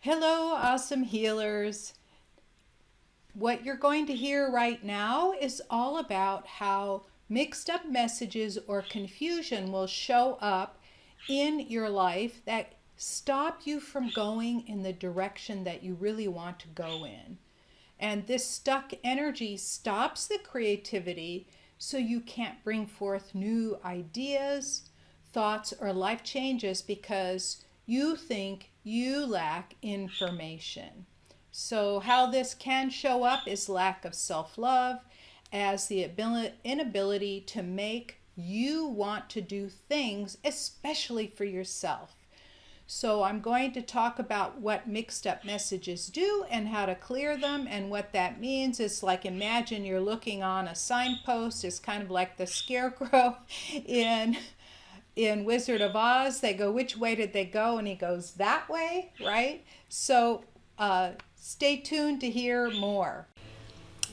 Hello, awesome healers. What you're going to hear right now is all about how mixed up messages or confusion will show up in your life that stop you from going in the direction that you really want to go in. And this stuck energy stops the creativity so you can't bring forth new ideas, thoughts, or life changes because you think you lack information. So, how this can show up is lack of self love, as the inability to make you want to do things, especially for yourself. So, I'm going to talk about what mixed up messages do and how to clear them. And what that means is like imagine you're looking on a signpost. It's kind of like the scarecrow in Wizard of Oz. They go, which way did they go? And he goes, that way, right? So stay tuned to hear more.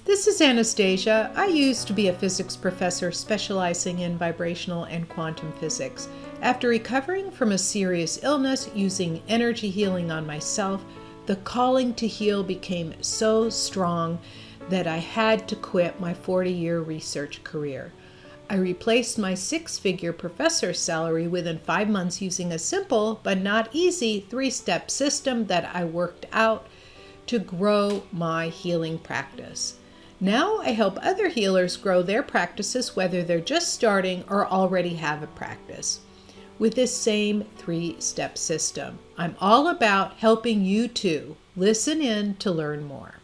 This is Anastasia. I used to be a physics professor specializing in vibrational and quantum physics. After recovering from a serious illness using energy healing on myself, the calling to heal became so strong that I had to quit my 40-year research career. I replaced my 6-figure professor salary within 5 months using a simple but not easy 3-step system that I worked out to grow my healing practice. Now I help other healers grow their practices, whether they're just starting or already have a practice, with this same 3-step system. I'm all about helping you too. Listen in to learn more.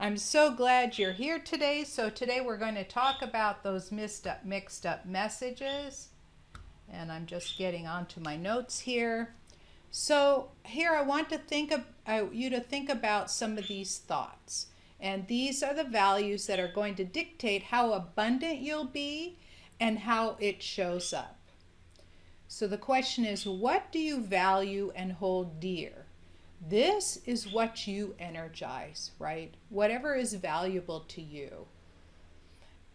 I'm so glad you're here today. So today we're going to talk about those mixed up messages. And I'm just getting onto my notes here. So here I want you to think about some of these thoughts. And these are the values that are going to dictate how abundant you'll be and how it shows up. So the question is, what do you value and hold dear? This is what you energize, right? Whatever is valuable to you.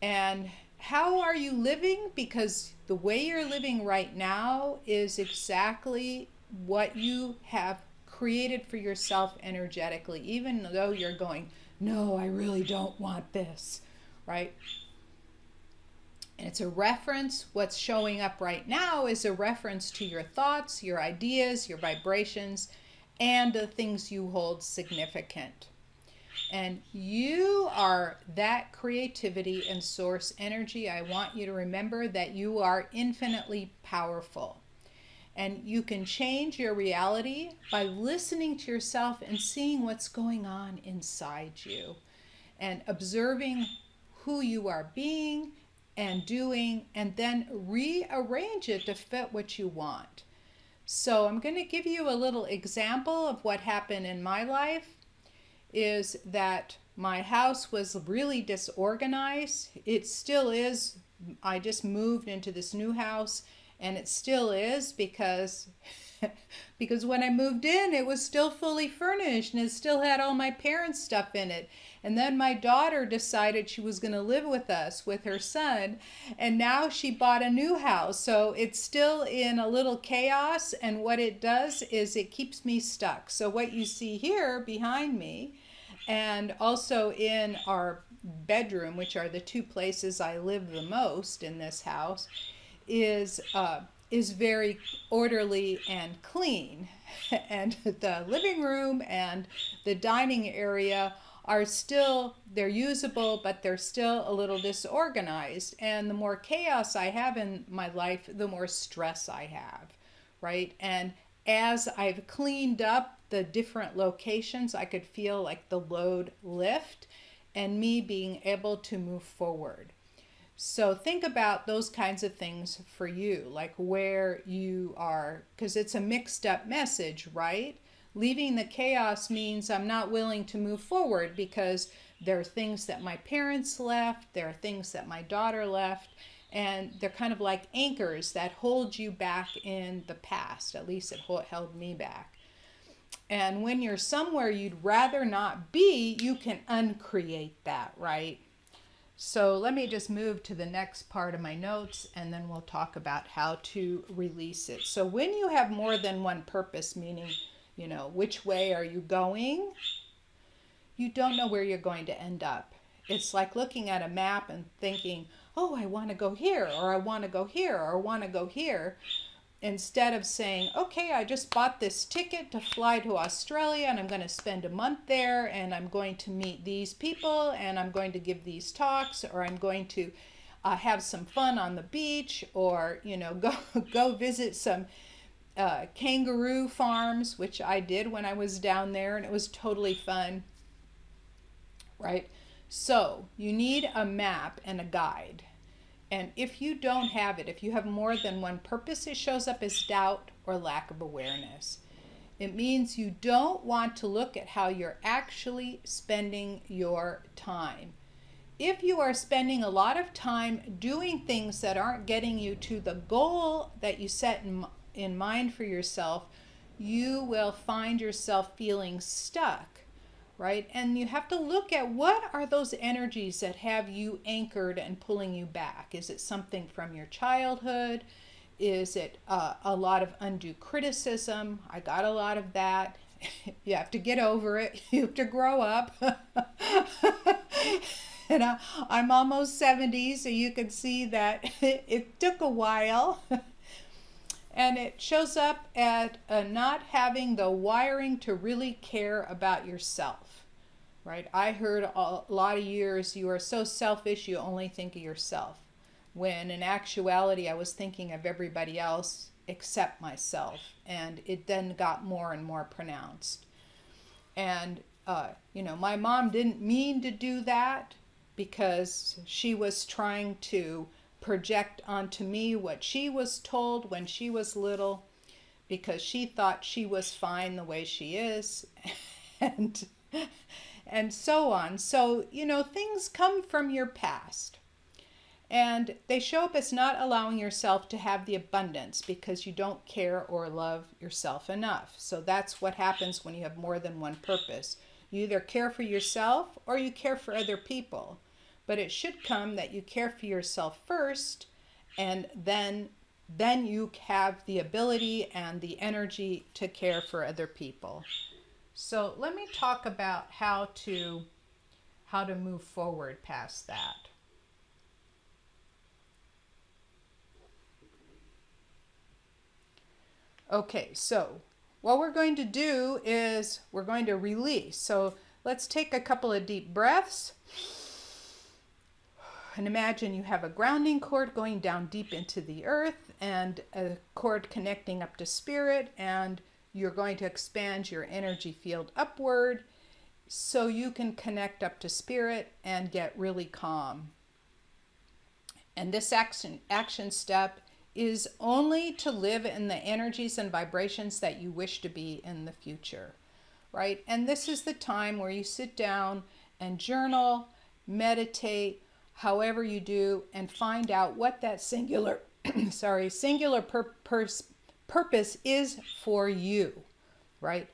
And how are you living? Because the way you're living right now is exactly what you have created for yourself energetically, even though you're going, no, I really don't want this, right? And it's a reference. What's showing up right now is a reference to your thoughts, your ideas, your vibrations, and the things you hold significant. And you are that creativity and source energy. I want you to remember that you are infinitely powerful. And you can change your reality by listening to yourself and seeing what's going on inside you and observing who you are being and doing, and then rearrange it to fit what you want. So I'm going to give you a little example of what happened in my life. Is that my house was really disorganized. It still is. I just moved into this new house and it still is because when I moved in it was still fully furnished and it still had all my parents' stuff in it. And then my daughter decided she was going to live with us with her son, and now she bought a new house. So it's still in a little chaos, and what it does is it keeps me stuck. So what you see here behind me and also in our bedroom, which are the 2 places I live the most in this house, is very orderly and clean. And the living room and the dining area are still, they're usable, but they're still a little disorganized. And the more chaos I have in my life, the more stress I have, right? And as I've cleaned up the different locations, I could feel like the load lift and me being able to move forward. So think about those kinds of things for you, like where you are, because it's a mixed up message, right? Leaving the chaos means I'm not willing to move forward because there are things that my parents left, there are things that my daughter left, and they're kind of like anchors that hold you back in the past. At least it held me back. And when you're somewhere you'd rather not be, you can uncreate that, right? So let me just move to the next part of my notes and then we'll talk about how to release it. So when you have more than one purpose, meaning which way are you going? You don't know where you're going to end up. It's like looking at a map and thinking, oh, I want to go here, or I want to go here, or I want to go here. Instead of saying, okay, I just bought this ticket to fly to Australia and I'm going to spend a month there and I'm going to meet these people and I'm going to give these talks, or I'm going to have some fun on the beach, or, go visit some kangaroo farms, which I did when I was down there, and it was totally fun, right? So you need a map and a guide. And if you don't have it, if you have more than one purpose, it shows up as doubt or lack of awareness. It means you don't want to look at how you're actually spending your time. If you are spending a lot of time doing things that aren't getting you to the goal that you set in mind for yourself, you will find yourself feeling stuck. Right? And you have to look at what are those energies that have you anchored and pulling you back. Is it something from your childhood? Is it a lot of undue criticism? I got a lot of that. You have to get over it. You have to grow up. And I'm almost 70, so you can see that it took a while. And it shows up at not having the wiring to really care about yourself, right? I heard a lot of years, you are so selfish, you only think of yourself. When in actuality, I was thinking of everybody else except myself. And it then got more and more pronounced. And, my mom didn't mean to do that because she was trying to project onto me what she was told when she was little, because she thought she was fine the way she is, and so on. So, things come from your past, and they show up as not allowing yourself to have the abundance because you don't care or love yourself enough. So that's what happens when you have more than one purpose. You either care for yourself or you care for other people. But it should come that you care for yourself first, and then you have the ability and the energy to care for other people. So let me talk about how to move forward past that. Okay, so what we're going to do is we're going to release. So let's take a couple of deep breaths. And imagine you have a grounding cord going down deep into the earth and a cord connecting up to spirit, and you're going to expand your energy field upward so you can connect up to spirit and get really calm. And this action step is only to live in the energies and vibrations that you wish to be in the future, right? And this is the time where you sit down and journal, meditate, however you do, and find out what that singular purpose is for you, right?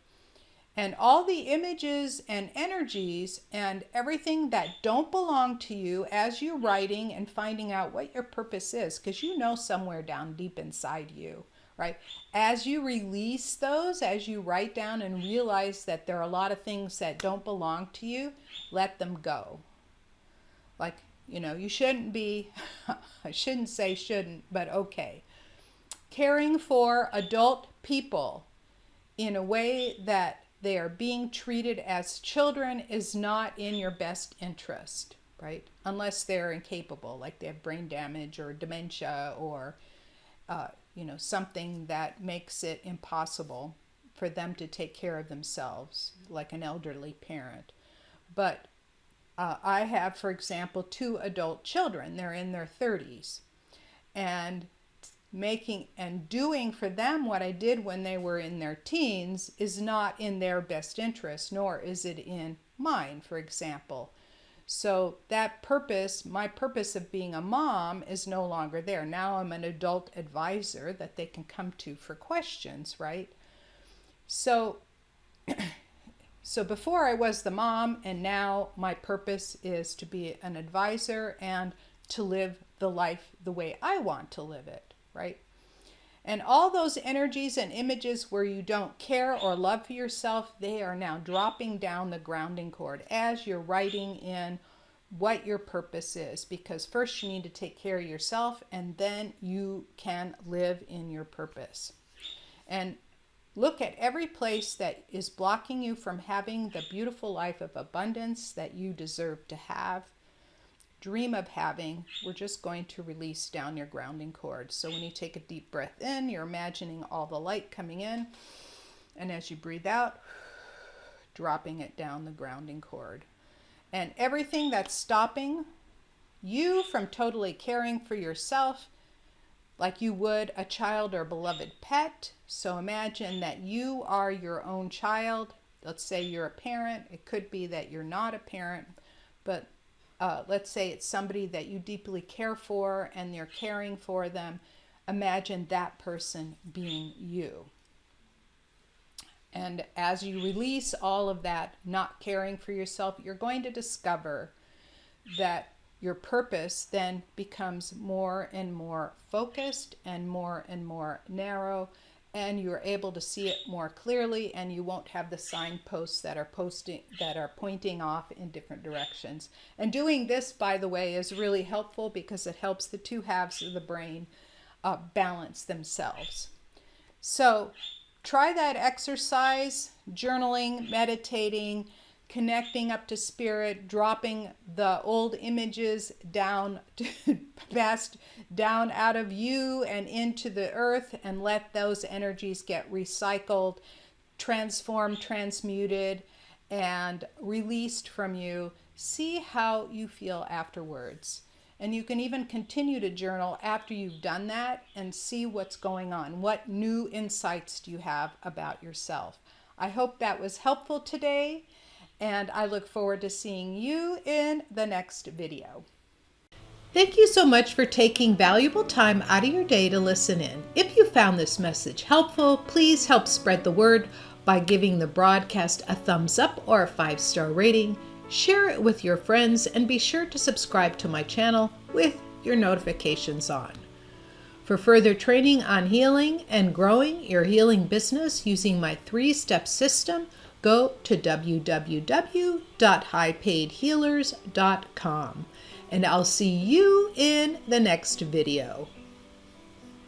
And all the images and energies and everything that don't belong to you as you're writing and finding out what your purpose is, because somewhere down deep inside you, right? As you release those, as you write down and realize that there are a lot of things that don't belong to you, let them go. Like, you shouldn't be, I shouldn't say shouldn't, but okay. Caring for adult people in a way that they are being treated as children is not in your best interest, right? Unless they're incapable, like they have brain damage or dementia or, something that makes it impossible for them to take care of themselves, like an elderly parent. But I have, for example, 2 adult children. They're in their 30s. And making and doing for them what I did when they were in their teens is not in their best interest, nor is it in mine, for example. So that purpose, my purpose of being a mom, is no longer there. Now I'm an adult advisor that they can come to for questions, right? So before I was the mom, and now my purpose is to be an advisor and to live the life the way I want to live it, right? And all those energies and images where you don't care or love for yourself, they are now dropping down the grounding cord as you're writing in what your purpose is. Because first you need to take care of yourself, and then you can live in your purpose. And look at every place that is blocking you from having the beautiful life of abundance that you deserve to have, dream of having. We're just going to release down your grounding cord. So when you take a deep breath in, you're imagining all the light coming in. And as you breathe out, dropping it down the grounding cord. And everything that's stopping you from totally caring for yourself like you would a child or beloved pet. So imagine that you are your own child. Let's say you're a parent. It could be that you're not a parent, but let's say it's somebody that you deeply care for and you're caring for them. Imagine that person being you. And as you release all of that not caring for yourself, you're going to discover that your purpose then becomes more and more focused and more narrow, and you're able to see it more clearly, and you won't have the signposts that are pointing off in different directions. And doing this, by the way, is really helpful because it helps the two halves of the brain balance themselves. So try that exercise, journaling, meditating, connecting up to spirit, dropping the old images down down out of you and into the earth, and let those energies get recycled, transformed, transmuted, and released from you. See how you feel afterwards. And you can even continue to journal after you've done that and see what's going on. What new insights do you have about yourself? I hope that was helpful today, and I look forward to seeing you in the next video. Thank you so much for taking valuable time out of your day to listen in. If you found this message helpful, please help spread the word by giving the broadcast a thumbs up or a 5-star rating. Share it with your friends, and be sure to subscribe to my channel with your notifications on. For further training on healing and growing your healing business using my 3-step system, go to www.highpaidhealers.com, and I'll see you in the next video.